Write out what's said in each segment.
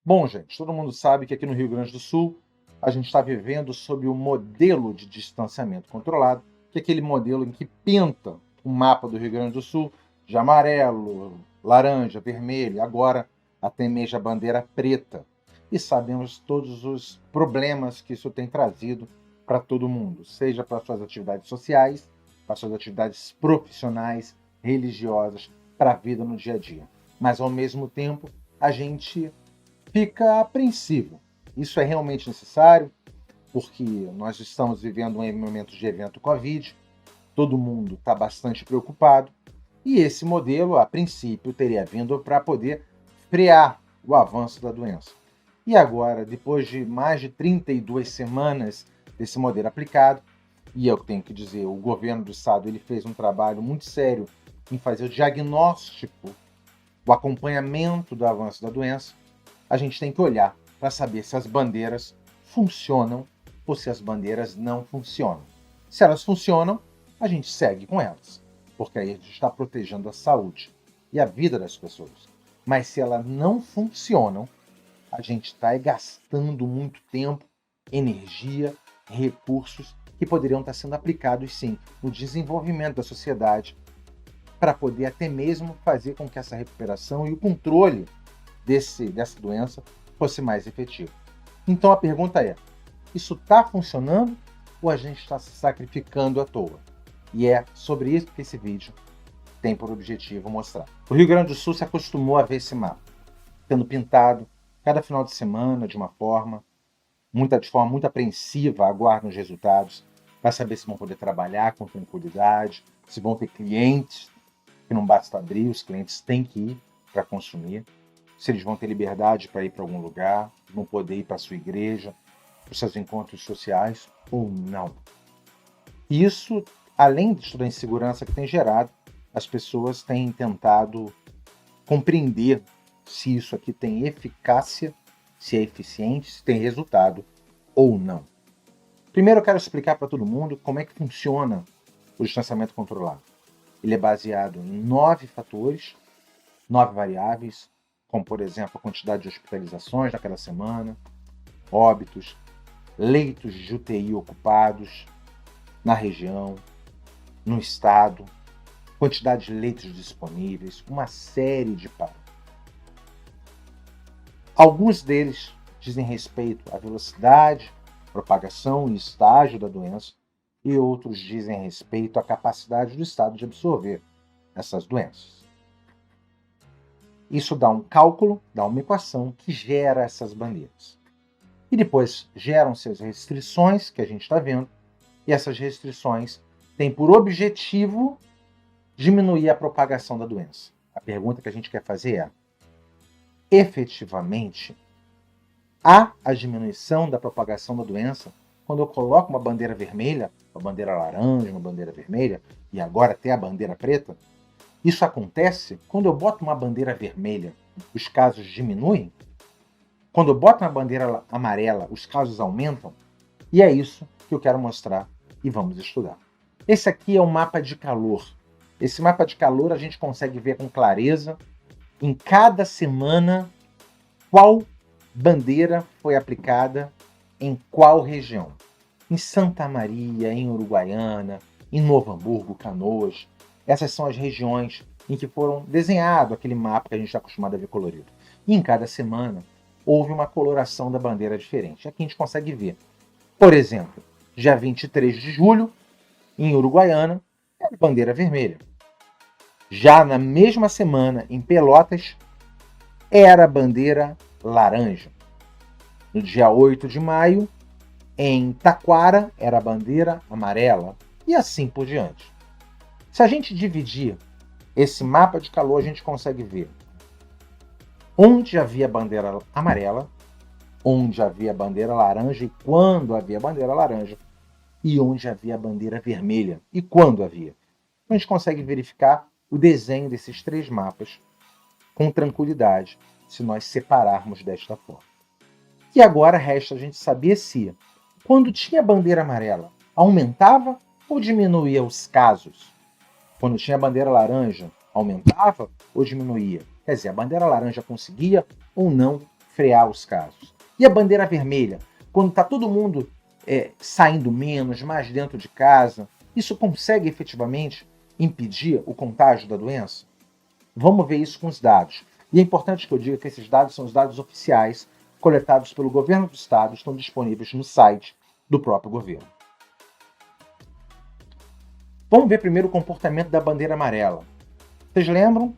Bom, gente, todo mundo sabe que aqui no Rio Grande do Sul a gente está vivendo sob o modelo de distanciamento controlado, que é aquele modelo em que pinta o mapa do Rio Grande do Sul de amarelo, laranja, vermelho, agora até mesmo a bandeira preta. E sabemos todos os problemas que isso tem trazido para todo mundo, seja para suas atividades sociais, para suas atividades profissionais, religiosas, para a vida no dia a dia. Mas, ao mesmo tempo, a gente fica apreensivo. Isso é realmente necessário, porque nós estamos vivendo um momento de evento Covid, todo mundo está bastante preocupado, e esse modelo, a princípio, teria vindo para poder frear o avanço da doença. E agora, depois de mais de 32 semanas desse modelo aplicado, e eu tenho que dizer, o governo do estado ele fez um trabalho muito sério em fazer o diagnóstico, o acompanhamento do avanço da doença, a gente tem que olhar para saber se as bandeiras funcionam ou se as bandeiras não funcionam. Se elas funcionam, a gente segue com elas, porque aí a gente está protegendo a saúde e a vida das pessoas. Mas se elas não funcionam, a gente está gastando muito tempo, energia, recursos que poderiam estar sendo aplicados, sim, no desenvolvimento da sociedade, para poder até mesmo fazer com que essa recuperação e o controle dessa doença fosse mais efetivo. Então a pergunta é: isso está funcionando ou a gente está se sacrificando à toa? E é sobre isso que esse vídeo tem por objetivo mostrar. O Rio Grande do Sul se acostumou a ver esse mapa, sendo pintado cada final de semana de forma muito apreensiva, aguardam os resultados para saber se vão poder trabalhar com tranquilidade, se vão ter clientes, que não basta abrir, os clientes têm que ir para consumir, se eles vão ter liberdade para ir para algum lugar, vão poder ir para a sua igreja, para os seus encontros sociais ou não. Isso, além de toda a insegurança que tem gerado, as pessoas têm tentado compreender se isso aqui tem eficácia, se é eficiente, se tem resultado ou não. Primeiro eu quero explicar para todo mundo como é que funciona o distanciamento controlado. Ele é baseado em 9 fatores, 9 variáveis, como, por exemplo, a quantidade de hospitalizações naquela semana, óbitos, leitos de UTI ocupados na região, no estado, quantidade de leitos disponíveis, uma série de parâmetros. Alguns deles dizem respeito à velocidade, propagação e estágio da doença, e outros dizem respeito à capacidade do estado de absorver essas doenças. Isso dá um cálculo, dá uma equação que gera essas bandeiras. E depois geram-se as restrições que a gente está vendo, e essas restrições têm por objetivo diminuir a propagação da doença. A pergunta que a gente quer fazer é: efetivamente, há a diminuição da propagação da doença quando eu coloco uma bandeira vermelha, uma bandeira laranja, uma bandeira vermelha, e agora até a bandeira preta? Isso acontece quando eu boto uma bandeira vermelha, os casos diminuem? Quando eu boto uma bandeira amarela, os casos aumentam? E é isso que eu quero mostrar e vamos estudar. Esse aqui é o mapa de calor. Esse mapa de calor a gente consegue ver com clareza em cada semana qual bandeira foi aplicada em qual região. Em Santa Maria, em Uruguaiana, em Novo Hamburgo, Canoas. Essas são as regiões em que foram desenhado aquele mapa que a gente está acostumado a ver colorido. E em cada semana houve uma coloração da bandeira diferente. Aqui a gente consegue ver. Por exemplo, dia 23 de julho, em Uruguaiana, era bandeira vermelha. Já na mesma semana, em Pelotas, era bandeira laranja. No dia 8 de maio, em Taquara, era bandeira amarela. E assim por diante. Se a gente dividir esse mapa de calor, a gente consegue ver onde havia bandeira amarela, onde havia bandeira laranja e quando havia bandeira laranja, e onde havia bandeira vermelha e quando havia. Então a gente consegue verificar o desenho desses 3 mapas com tranquilidade se nós separarmos desta forma. E agora resta a gente saber se, quando tinha bandeira amarela, aumentava ou diminuía os casos? Quando tinha bandeira laranja, aumentava ou diminuía? Quer dizer, a bandeira laranja conseguia ou não frear os casos. E a bandeira vermelha? Quando está todo mundo saindo menos, mais dentro de casa, isso consegue efetivamente impedir o contágio da doença? Vamos ver isso com os dados. E é importante que eu diga que esses dados são os dados oficiais coletados pelo governo do estado, estão disponíveis no site do próprio governo. Vamos ver primeiro o comportamento da bandeira amarela. Vocês lembram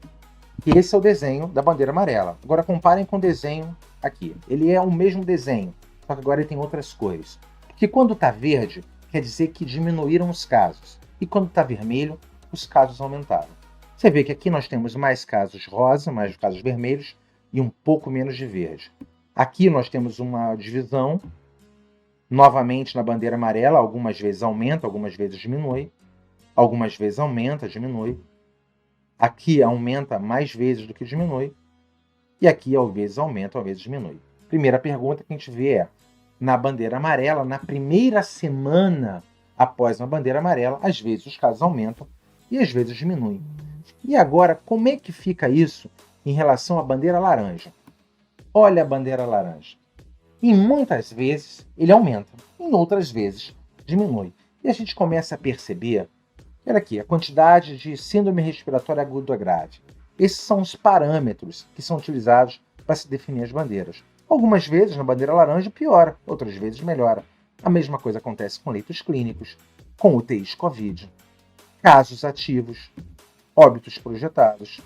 que esse é o desenho da bandeira amarela. Agora comparem com o desenho aqui. Ele é o mesmo desenho, só que agora ele tem outras cores. Porque quando está verde, quer dizer que diminuíram os casos. E quando está vermelho, os casos aumentaram. Você vê que aqui nós temos mais casos rosa, mais casos vermelhos e um pouco menos de verde. Aqui nós temos uma divisão, novamente na bandeira amarela, algumas vezes aumenta, algumas vezes diminui. Algumas vezes aumenta, diminui. Aqui aumenta mais vezes do que diminui. E aqui, às vezes, aumenta, às vezes diminui. Primeira pergunta que a gente vê é, na bandeira amarela, na primeira semana após uma bandeira amarela, às vezes os casos aumentam e às vezes diminuem. E agora, como é que fica isso em relação à bandeira laranja? Olha a bandeira laranja. E muitas vezes ele aumenta, em outras vezes diminui. E a gente começa a perceber, olha aqui, a quantidade de síndrome respiratória aguda grave. Esses são os parâmetros que são utilizados para se definir as bandeiras. Algumas vezes na bandeira laranja piora, outras vezes melhora. A mesma coisa acontece com leitos clínicos, com UTIs Covid, casos ativos, óbitos projetados.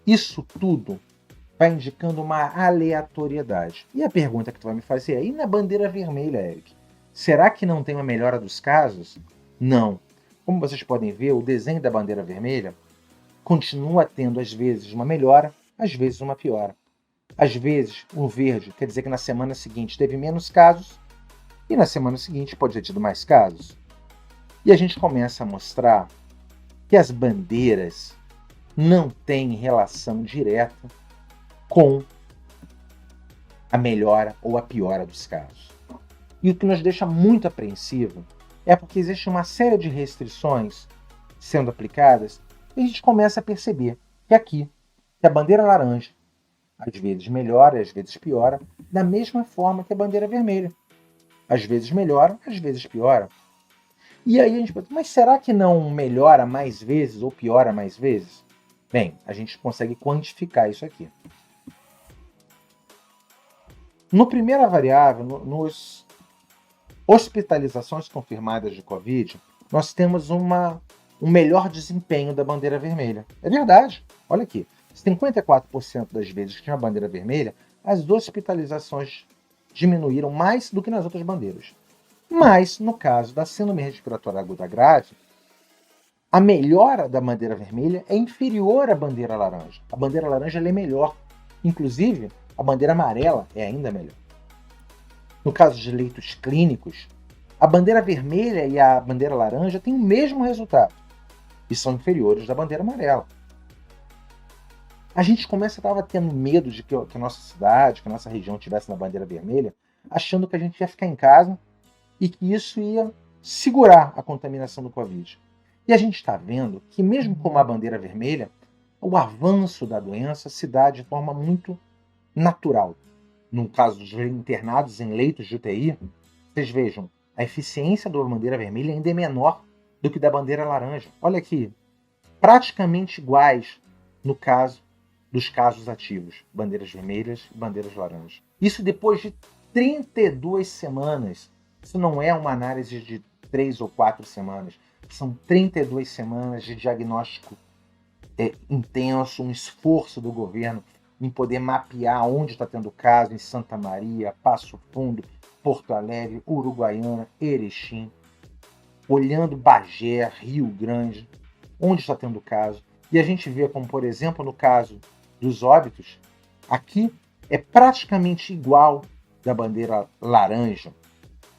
Isso tudo vai indicando uma aleatoriedade. E a pergunta que tu vai me fazer é, e na bandeira vermelha, Eric? Será que não tem uma melhora dos casos? Não. Como vocês podem ver, o desenho da bandeira vermelha continua tendo, às vezes, uma melhora, às vezes, uma piora. Às vezes, o verde quer dizer que na semana seguinte teve menos casos e na semana seguinte pode ter tido mais casos. E a gente começa a mostrar que as bandeiras não têm relação direta com a melhora ou a piora dos casos. E o que nos deixa muito apreensivo é porque existe uma série de restrições sendo aplicadas e a gente começa a perceber que aqui, que a bandeira laranja às vezes melhora, às vezes piora, da mesma forma que a bandeira vermelha. Às vezes melhora, às vezes piora. E aí a gente pensa, mas será que não melhora mais vezes ou piora mais vezes? Bem, a gente consegue quantificar isso aqui. No primeira variável, nos hospitalizações confirmadas de Covid, nós temos um melhor desempenho da bandeira vermelha. É verdade, olha aqui. 54% das vezes que tinha a bandeira vermelha, as hospitalizações diminuíram mais do que nas outras bandeiras. Mas, no caso da síndrome respiratória aguda grave, a melhora da bandeira vermelha é inferior à bandeira laranja. A bandeira laranja é melhor. Inclusive, a bandeira amarela é ainda melhor. No caso de leitos clínicos, a bandeira vermelha e a bandeira laranja têm o mesmo resultado e são inferiores da bandeira amarela. A gente estava tendo medo de que a nossa cidade, que a nossa região estivesse na bandeira vermelha, achando que a gente ia ficar em casa e que isso ia segurar a contaminação do Covid. E a gente está vendo que mesmo com uma bandeira vermelha, o avanço da doença se dá de forma muito natural. No caso dos internados em leitos de UTI, vocês vejam, a eficiência da bandeira vermelha ainda é menor do que da bandeira laranja. Olha aqui, praticamente iguais no caso dos casos ativos, bandeiras vermelhas e bandeiras laranjas. Isso depois de 32 semanas. Isso não é uma análise de 3 ou 4 semanas. São 32 semanas de diagnóstico intenso, um esforço do governo em poder mapear onde está tendo caso em Santa Maria, Passo Fundo, Porto Alegre, Uruguaiana, Erechim, olhando Bagé, Rio Grande, onde está tendo caso. E a gente vê como, por exemplo, no caso dos óbitos, aqui é praticamente igual da bandeira laranja.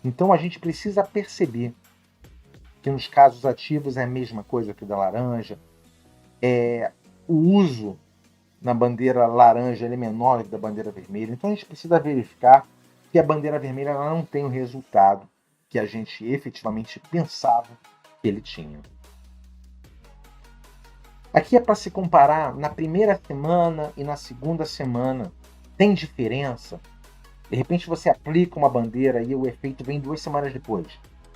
Então a gente precisa perceber que nos casos ativos é a mesma coisa que da laranja. O uso na bandeira laranja é menor que da bandeira vermelha. Então a gente precisa verificar que a bandeira vermelha ela não tem o resultado que a gente efetivamente pensava que ele tinha. Aqui é para se comparar na primeira semana e na segunda semana Tem diferença? De repente você aplica uma bandeira e o efeito vem 2 semanas depois.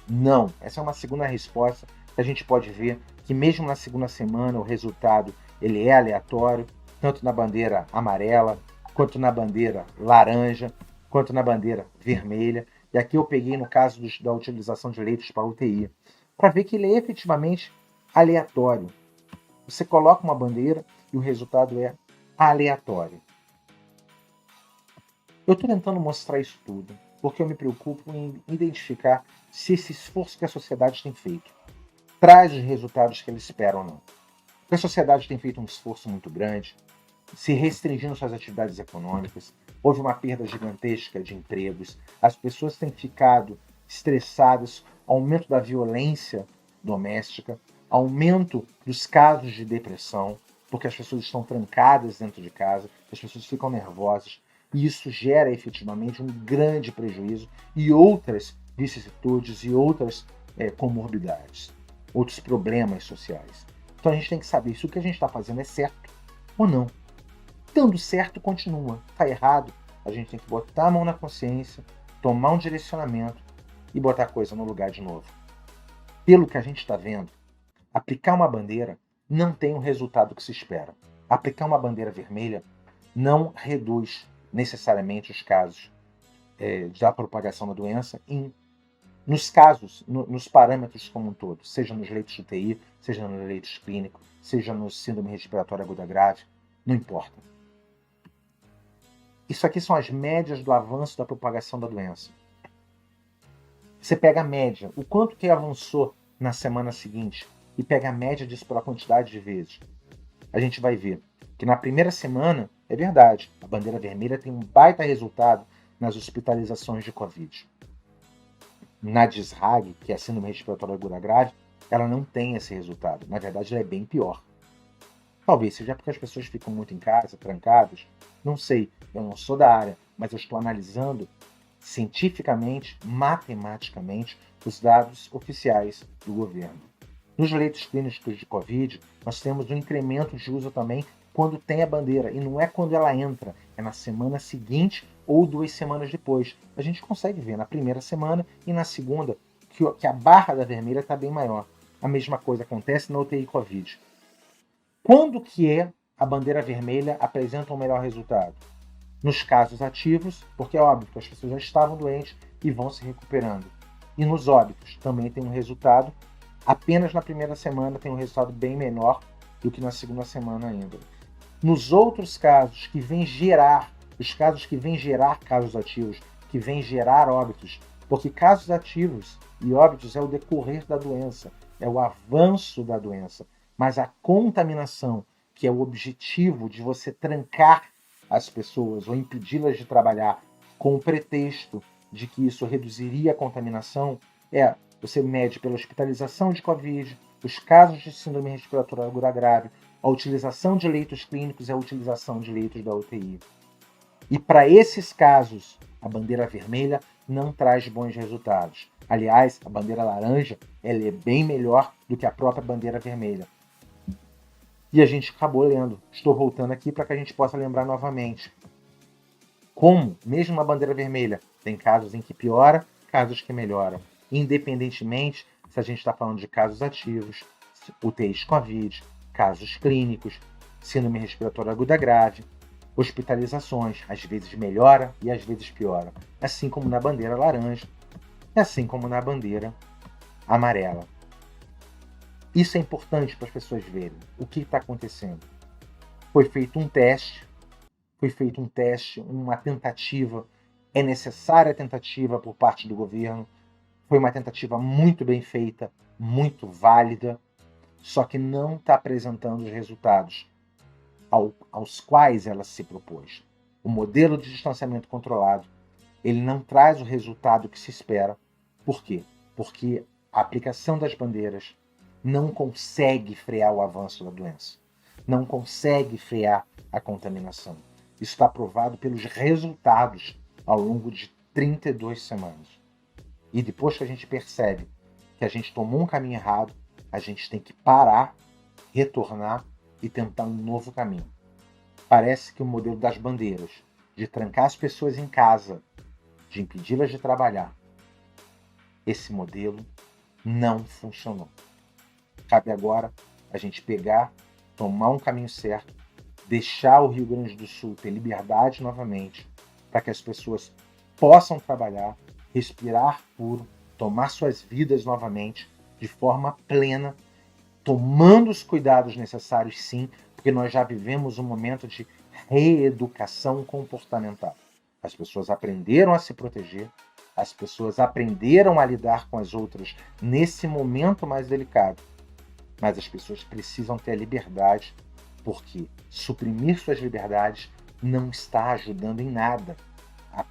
Não. Essa é uma segunda resposta que a gente pode ver que mesmo na segunda semana o resultado ele é aleatório, tanto na bandeira amarela, quanto na bandeira laranja, quanto na bandeira vermelha. E aqui eu peguei no caso da utilização de leitos para UTI, para ver que ele é efetivamente aleatório. Você coloca uma bandeira e o resultado é aleatório. Eu estou tentando mostrar isso tudo porque eu me preocupo em identificar se esse esforço que a sociedade tem feito traz os resultados que eles esperam ou não. Porque a sociedade tem feito um esforço muito grande, se restringindo suas atividades econômicas, houve uma perda gigantesca de empregos, as pessoas têm ficado estressadas, aumento da violência doméstica, aumento dos casos de depressão, porque as pessoas estão trancadas dentro de casa, as pessoas ficam nervosas, e isso gera efetivamente um grande prejuízo e outras vicissitudes e outras comorbidades, outros problemas sociais. Então a gente tem que saber se o que a gente está fazendo é certo ou não. Dando certo, continua. Está errado, a gente tem que botar a mão na consciência, tomar um direcionamento e botar a coisa no lugar de novo. Pelo que a gente está vendo, aplicar uma bandeira não tem o resultado que se espera. Aplicar uma bandeira vermelha não reduz necessariamente os casos da propagação da doença nos casos, nos parâmetros como um todo, seja nos leitos de UTI, seja nos leitos clínicos, seja no síndrome respiratória aguda grave, não importa. Isso aqui são as médias do avanço da propagação da doença. Você pega a média, o quanto que avançou na semana seguinte, e pega a média disso pela quantidade de vezes. A gente vai ver que na primeira semana, é verdade, a bandeira vermelha tem um baita resultado nas hospitalizações de Covid. Na DISRAG, que é a síndrome respiratória aguda grave, ela não tem esse resultado. Na verdade, ela é bem pior. Talvez seja porque as pessoas ficam muito em casa, trancadas. Não sei, eu não sou da área, mas eu estou analisando cientificamente, matematicamente, os dados oficiais do governo. Nos leitos clínicos de Covid, nós temos um incremento de uso também quando tem a bandeira. E não é quando ela entra, é na semana seguinte ou 2 semanas depois. A gente consegue ver na primeira semana e na segunda que a barra da vermelha está bem maior. A mesma coisa acontece na UTI Covid. Quando que a bandeira vermelha apresenta um melhor resultado? Nos casos ativos, porque é óbvio que as pessoas já estavam doentes e vão se recuperando. E nos óbitos também tem um resultado, apenas na primeira semana tem um resultado bem menor do que na segunda semana ainda. Nos outros casos que vêm gerar, os casos que vêm gerar casos ativos, que vêm gerar óbitos, porque casos ativos e óbitos é o decorrer da doença, é o avanço da doença, mas a contaminação, que é o objetivo de você trancar as pessoas ou impedi-las de trabalhar com o pretexto de que isso reduziria a contaminação, você mede pela hospitalização de Covid, os casos de síndrome respiratória aguda grave, a utilização de leitos clínicos e a utilização de leitos da UTI. E para esses casos, a bandeira vermelha não traz bons resultados. Aliás, a bandeira laranja ela é bem melhor do que a própria bandeira vermelha. E a gente acabou lendo. Estou voltando aqui para que a gente possa lembrar novamente. Como, mesmo na bandeira vermelha, tem casos em que piora, casos que melhoram. Independentemente se a gente está falando de casos ativos, UTIs Covid, casos clínicos, síndrome respiratória aguda grave, hospitalizações, às vezes melhora e às vezes piora. Assim como na bandeira laranja e assim como na bandeira amarela. Isso é importante para as pessoas verem o que está acontecendo. Foi feito um teste, uma tentativa, é necessária a tentativa por parte do governo, foi uma tentativa muito bem feita, muito válida, só que não está apresentando os resultados aos quais ela se propôs. O modelo de distanciamento controlado, ele não traz o resultado que se espera. Por quê? Porque a aplicação das bandeiras não consegue frear o avanço da doença, não consegue frear a contaminação. Isso está provado pelos resultados ao longo de 32 semanas. E depois que a gente percebe que a gente tomou um caminho errado, a gente tem que parar, retornar e tentar um novo caminho. Parece que o modelo das bandeiras de trancar as pessoas em casa, de impedi-las de trabalhar, esse modelo não funcionou. Cabe agora a gente pegar, tomar um caminho certo, deixar o Rio Grande do Sul ter liberdade novamente, para que as pessoas possam trabalhar, respirar puro, tomar suas vidas novamente de forma plena, tomando os cuidados necessários, sim, porque nós já vivemos um momento de reeducação comportamental. As pessoas aprenderam a se proteger, as pessoas aprenderam a lidar com as outras nesse momento mais delicado, mas as pessoas precisam ter a liberdade, porque suprimir suas liberdades não está ajudando em nada a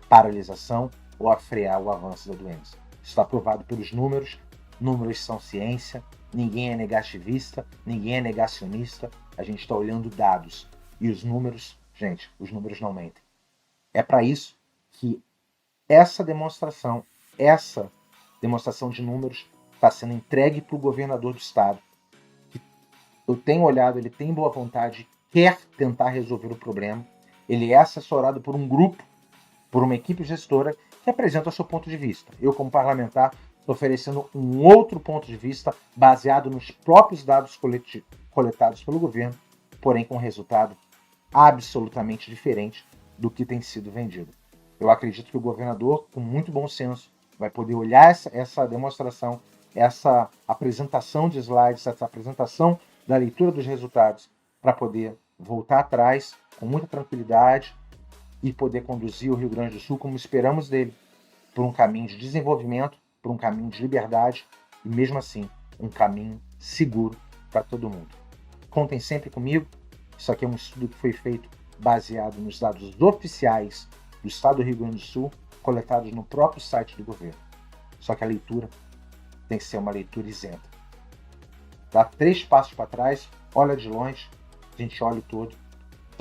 paralisação ou a frear o avanço da doença. Está provado pelos números. Números são ciência, ninguém é negativista, ninguém é negacionista, a gente está olhando dados. E os números, gente, os números não mentem. É para isso que essa demonstração de números está sendo entregue para o governador do estado. Eu tenho olhado, ele tem boa vontade, quer tentar resolver o problema. Ele é assessorado por um grupo, por uma equipe gestora que apresenta o seu ponto de vista. Eu, como parlamentar, estou oferecendo um outro ponto de vista baseado nos próprios dados coletados pelo governo, porém com resultado absolutamente diferente do que tem sido vendido. Eu acredito que o governador, com muito bom senso, vai poder olhar essa demonstração, essa apresentação de slides, essa apresentação da leitura dos resultados, para poder voltar atrás com muita tranquilidade e poder conduzir o Rio Grande do Sul, como esperamos dele, por um caminho de desenvolvimento, por um caminho de liberdade e, mesmo assim, um caminho seguro para todo mundo. Contem sempre comigo. Isso aqui é um estudo que foi feito baseado nos dados oficiais do estado do Rio Grande do Sul, coletados no próprio site do governo. Só que a leitura tem que ser uma leitura isenta. Dá 3 passos para trás, olha de longe, a gente olha o todo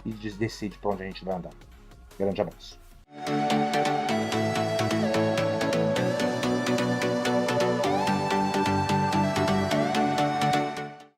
e decide para onde a gente vai andar. Grande abraço.